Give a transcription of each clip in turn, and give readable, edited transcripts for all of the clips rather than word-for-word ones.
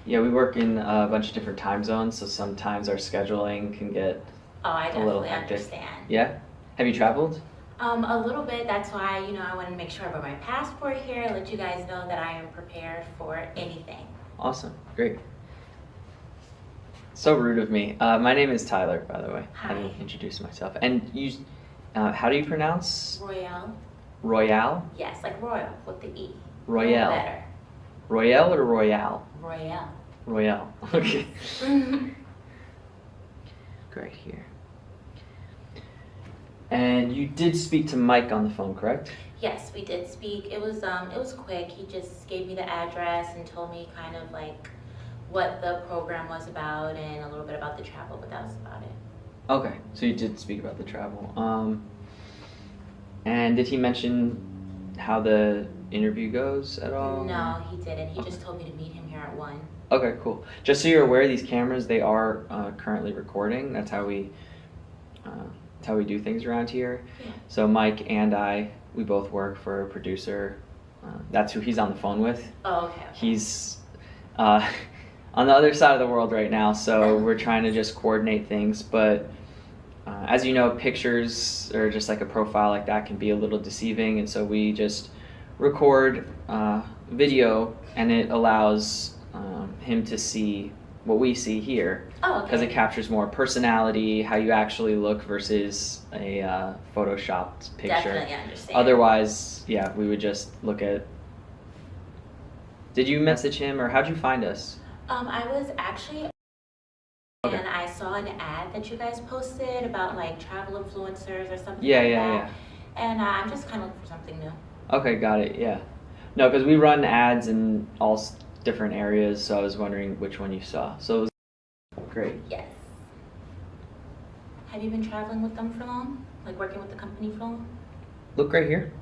Yeah, we work in a bunch of different time zones, so sometimes our scheduling can get Oh, I a little definitely hectic. understand. Yeah? Have you traveled? A little bit. That's why, I wanted to make sure I brought my passport here, let you guys know that I am prepared for anything. Awesome. Great. So rude of me. My name is Tyler, by the way. I Hi. didn't introduce myself. And you, how do you pronounce Royale? Royale? Yes, like royal with the E. Royale. Better. Royale or Royale? Royale. Royale. Okay. Great here. And you did speak to Mike on the phone, correct? Yes, we did speak. It was quick. He just gave me the address and told me kind of like what the program was about and a little bit about the travel, but that was about it. Okay, so you did speak about the travel. And did he mention how the interview goes at all? No, he didn't. He just told me to meet him here at 1. Okay, cool. Just so you're aware, these cameras, they are currently recording. That's how we do things around here. Yeah. So Mike and we both work for a producer. That's who he's on the phone with. Oh, okay. He's on the other side of the world right now, so we're trying to just coordinate things. But as you know, pictures or just like a profile like that can be a little deceiving, and so we just record video, and it allows him to see what we see here. Oh, okay. Because it captures more personality, how you actually look versus a photoshopped picture. Definitely understand. Otherwise, yeah, we would just look at. Did you message him, or how'd you find us? I was actually, Okay. and I saw an ad that you guys posted about like travel influencers or something Yeah, like yeah, that. yeah. And I'm just kind of looking for something new. Okay, got it. Yeah. No, because we run ads in all different areas, so I was wondering which one you saw. So it was great. Yes. Have you been traveling with them for long? Like working with the company for long? Look right here.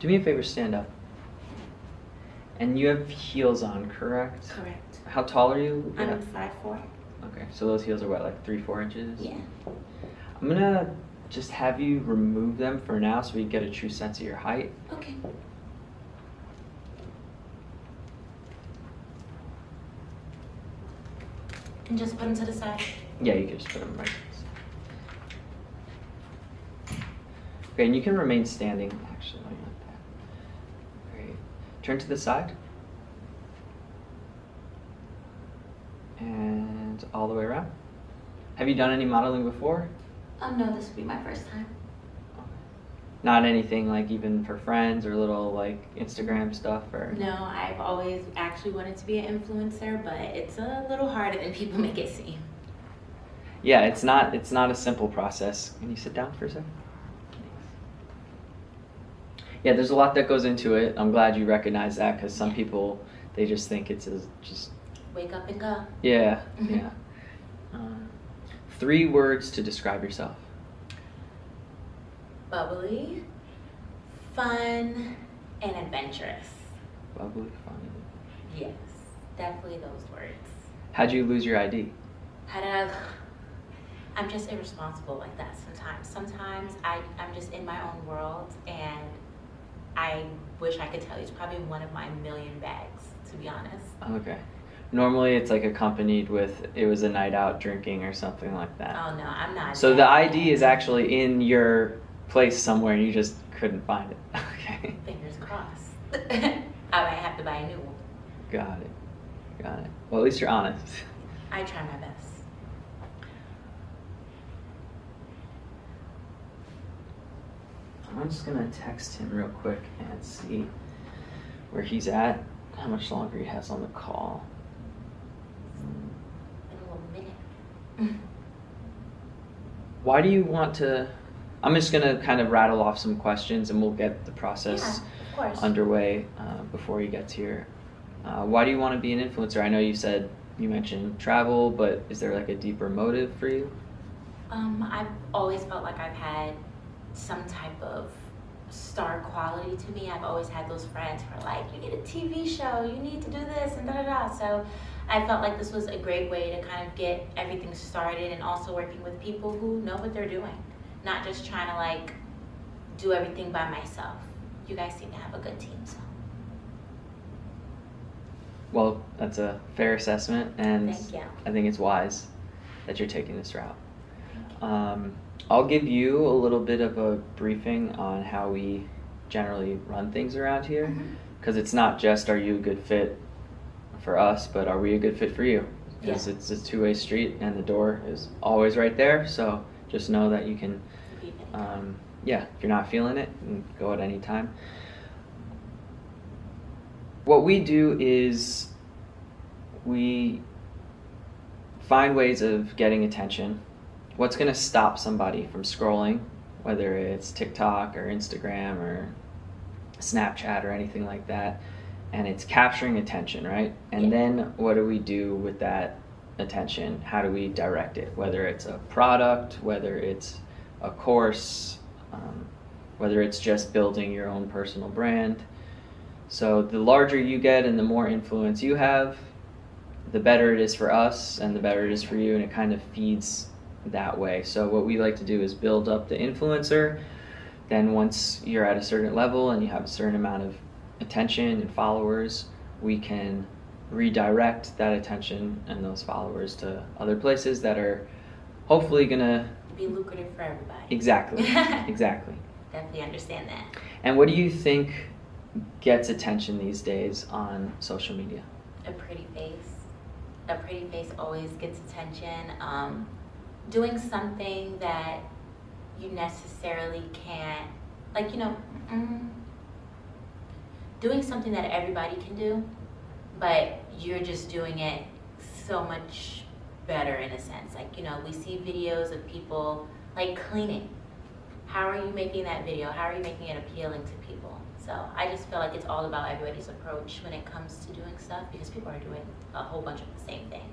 Do me a favor, stand up. And you have heels on, correct? Correct. How tall are you? I'm 5'4". Okay, so those heels are what, like 3-4 inches? Yeah. I'm gonna just have you remove them for now so we get a true sense of your height. Okay. And just put them to the side. Yeah, you can just put them right. Okay, and you can remain standing actually like that. Great. Turn to the side. And all the way around. Have you done any modeling before? No, this will be my first time. Not anything like even for friends or little like Instagram stuff or? No, I've always actually wanted to be an influencer, but it's a little harder than people make it seem. Yeah, it's not a simple process. Can you sit down for a second? Yeah, there's a lot that goes into it. I'm glad you recognize that because some people, they just think it's just... Wake up and go. Yeah, Mm-hmm. yeah. 3 words to describe yourself. Bubbly, fun, and adventurous. Bubbly, fun. Yes, definitely those words. How'd you lose your ID? How did I... I'm just irresponsible like that sometimes. Sometimes I'm just in my own world, and I wish I could tell you it's probably one of my million bags, to be honest. Okay. Normally it's like accompanied with, it was a night out drinking or something like that. Oh no, I'm not. So the ID is actually in your place somewhere and you just couldn't find it. Okay. Fingers crossed. I might have to buy a new one. Got it. Got it. Well, at least you're honest. I try my best. I'm just gonna text him real quick and see where he's at, how much longer he has on the call. In a little minute. Why do you want to, I'm just gonna kind of rattle off some questions and we'll get the process Yeah, of course. underway before he gets here. Why do you want to be an influencer? I know you mentioned travel, but is there like a deeper motive for you? I've always felt like I've had some type of star quality to me. I've always had those friends who are like, you need a TV show, you need to do this, and da-da-da. So I felt like this was a great way to kind of get everything started, and also working with people who know what they're doing. Not just trying to like do everything by myself. You guys seem to have a good team, so. Well, that's a fair assessment, and Thank you. I think it's wise that you're taking this route. Thank you. I'll give you a little bit of a briefing on how we generally run things around here, because it's not just are you a good fit for us, but are we a good fit for you? Because it's a two-way street, and the door is always right there. So just know that you can, if you're not feeling it, you can go at any time. What we do is we find ways of getting attention. What's going to stop somebody from scrolling, whether it's TikTok or Instagram or Snapchat or anything like that, and it's capturing attention, right? And then what do we do with that attention? How do we direct it? Whether it's a product, whether it's a course, whether it's just building your own personal brand. So the larger you get and the more influence you have, the better it is for us and the better it is for you, and it kind of feeds that way. So what we like to do is build up the influencer. Then once you're at a certain level and you have a certain amount of attention and followers, we can redirect that attention and those followers to other places that are hopefully gonna be lucrative for everybody. Exactly. Exactly. Definitely understand that. And what do you think gets attention these days on social media? A pretty face. A pretty face always gets attention. Doing something that you necessarily can't, like, doing something that everybody can do, but you're just doing it so much better in a sense. Like, we see videos of people like cleaning. How are you making that video? How are you making it appealing to people? So I just feel like it's all about everybody's approach when it comes to doing stuff, because people are doing a whole bunch of the same thing.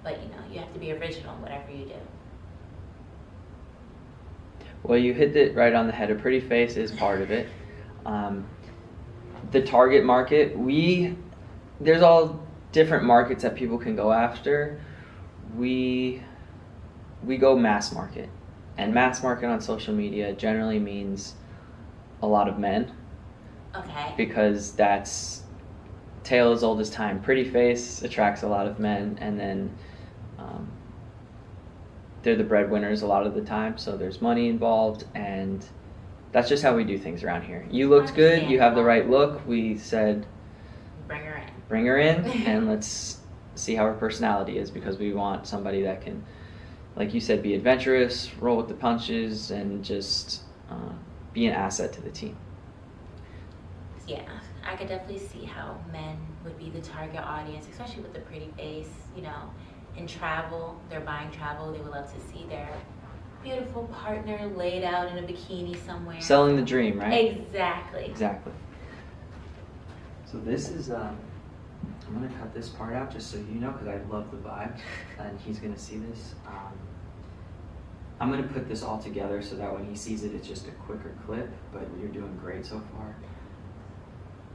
But you have to be original in whatever you do. Well, you hit it right on the head. A pretty face is part of it. The target market, there's all different markets that people can go after. We go mass market. And mass market on social media generally means a lot of men. Okay. Because that's tale as old as time. Pretty face attracts a lot of men, and then they're the breadwinners a lot of the time, so there's money involved, and that's just how we do things around here. You looked good, you have the right look, we said bring her in and let's see how her personality is, because we want somebody that can, like you said, be adventurous, roll with the punches, and just be an asset to the team. Yeah, I could definitely see how men would be the target audience, especially with the pretty face. In travel, they're buying travel, they would love to see their beautiful partner laid out in a bikini somewhere. Selling the dream, right? Exactly. Exactly. So this is, I'm going to cut this part out just so you know, because I love the vibe, and he's going to see this. I'm going to put this all together so that when he sees it, it's just a quicker clip, but you're doing great so far.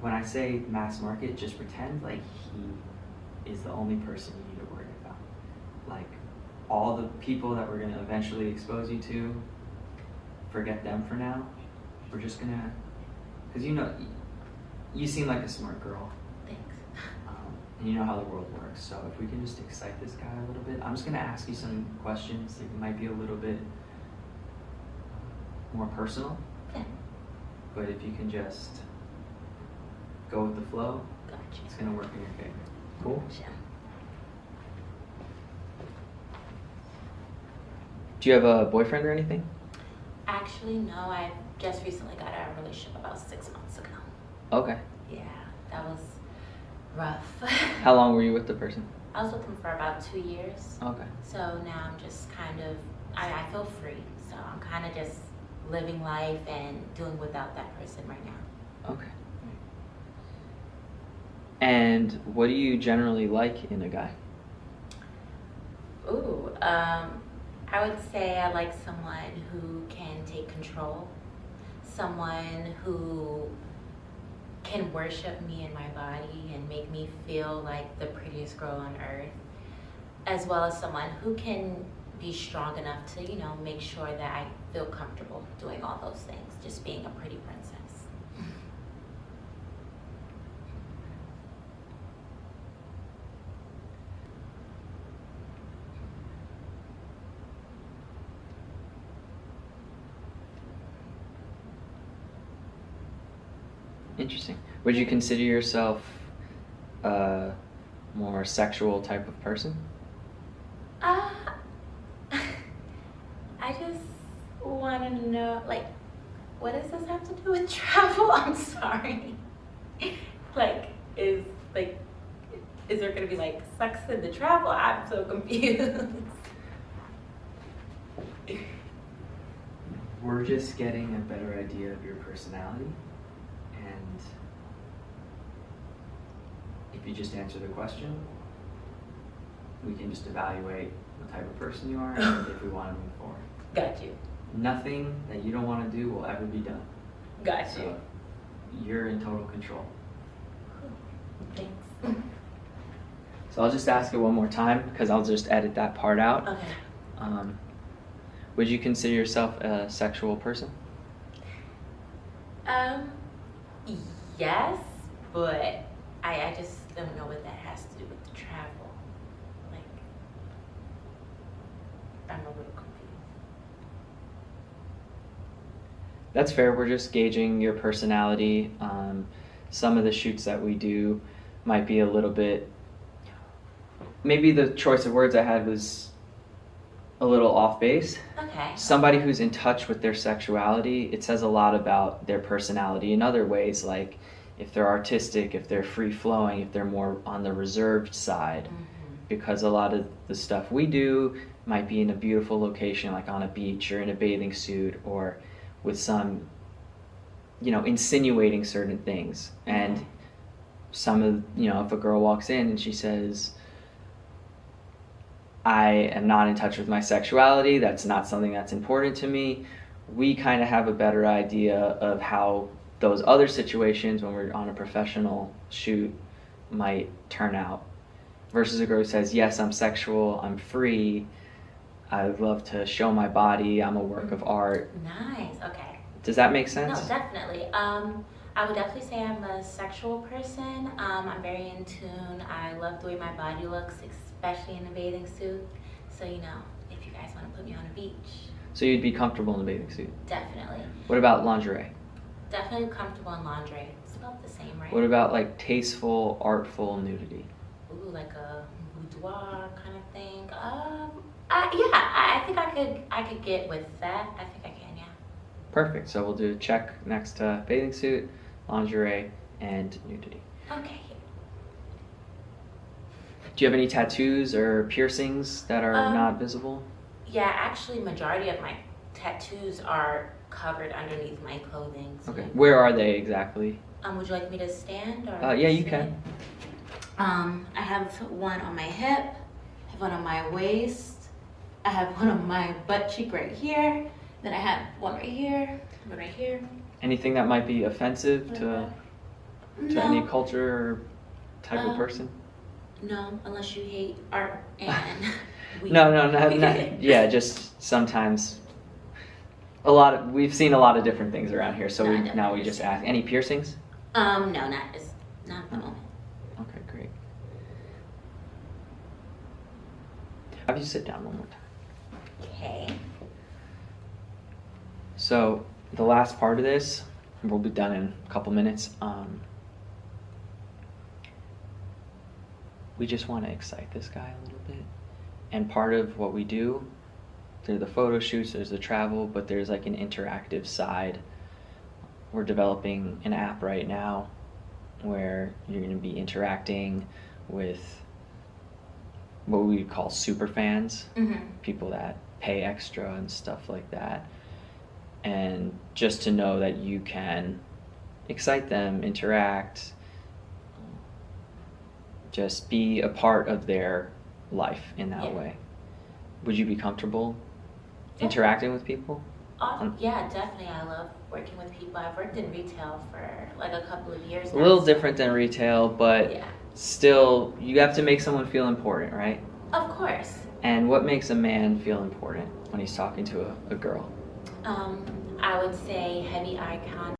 When I say mass market, just pretend like he is the only person you need to worry about. Like, all the people that we're going to eventually expose you to, forget them for now. We're just going to, because you seem like a smart girl. Thanks. And you know how the world works. So if we can just excite this guy a little bit, I'm just going to ask you some questions that might be a little bit more personal. Yeah. But if you can just go with the flow, Gotcha. it's going to work in your favor. Cool? Gotcha. Do you have a boyfriend or anything? Actually, no. I just recently got out of a relationship about 6 months ago. Okay. Yeah, that was rough. How long were you with the person? I was with him for about 2 years. Okay. So now I'm just kind of, I feel free. So I'm kind of just living life and doing without that person right now. Okay. And what do you generally like in a guy? Ooh, I would say I like someone who can take control, someone who can worship me in my body and make me feel like the prettiest girl on earth, as well as someone who can be strong enough to, make sure that I feel comfortable doing all those things, just being a pretty princess. Interesting. Would you consider yourself a more sexual type of person? Uh, I just want to know, like, what does this have to do with travel? I'm sorry. Is there gonna be like sex in the travel? I'm so confused. We're just getting a better idea of your personality, and if you just answer the question, we can just evaluate what type of person you are and if we want to move forward. Got you. Nothing that you don't want to do will ever be done. Got you. So you're in total control. Thanks. So I'll just ask it one more time because I'll just edit that part out. Okay. Would you consider yourself a sexual person? Yes, but I just don't know what that has to do with the travel. Like, I'm a little confused. That's fair. We're just gauging your personality. Some of the shoots that we do might be a little bit, maybe the choice of words I had was a little off base. Okay. Somebody who's in touch with their sexuality, it says a lot about their personality in other ways, like if they're artistic, if they're free flowing, if they're more on the reserved side. Mm-hmm. Because a lot of the stuff we do might be in a beautiful location, like on a beach or in a bathing suit, or with some, insinuating certain things. And some of, if a girl walks in and she says, I am not in touch with my sexuality, that's not something that's important to me, we kind of have a better idea of how those other situations when we're on a professional shoot might turn out. Versus a girl who says, yes, I'm sexual, I'm free, I love to show my body, I'm a work of art. Nice, okay. Does that make sense? No, definitely. I would definitely say I'm a sexual person. I'm very in tune. I love the way my body looks, especially in a bathing suit. So, if you guys want to put me on a beach. So you'd be comfortable in a bathing suit? Definitely. What about lingerie? Definitely comfortable in lingerie. It's about the same, right? What about like tasteful, artful nudity? Ooh, like a boudoir kind of thing. I think I could get with that. I think I can, yeah. Perfect. So we'll do a check next to bathing suit, lingerie, and nudity. Okay. Do you have any tattoos or piercings that are not visible? Yeah, actually, majority of my tattoos are covered underneath my clothing. So Okay. Where are they exactly? would you like me to stand or? Yeah, you sit? can. I have one on my hip, I have one on my waist, I have one on my butt cheek right here, then I have one right here, one right here. Anything that might be offensive to No. any culture or type of person? No, unless you hate art and weed. No, yeah, just sometimes we've seen a lot of different things around here, so No, I now definitely we just understand. ask. Any piercings? No, not at the moment. Okay, great. Have you sit down one more time. Okay. So the last part of this, we'll be done in a couple minutes. We just want to excite this guy a little bit. And part of what we do, there's the photo shoots, there's the travel, but there's like an interactive side. We're developing an app right now where you're going to be interacting with what we call super fans, people that pay extra and stuff like that. And just to know that you can excite them, interact, just be a part of their life in that way. Would you be comfortable interacting with people? Yeah, definitely. I love working with people. I've worked in retail for like a couple of years A now. little different than retail, but Yeah. still, you have to make someone feel important, right? Of course. And what makes a man feel important when he's talking to a girl? I would say heavy eye contact.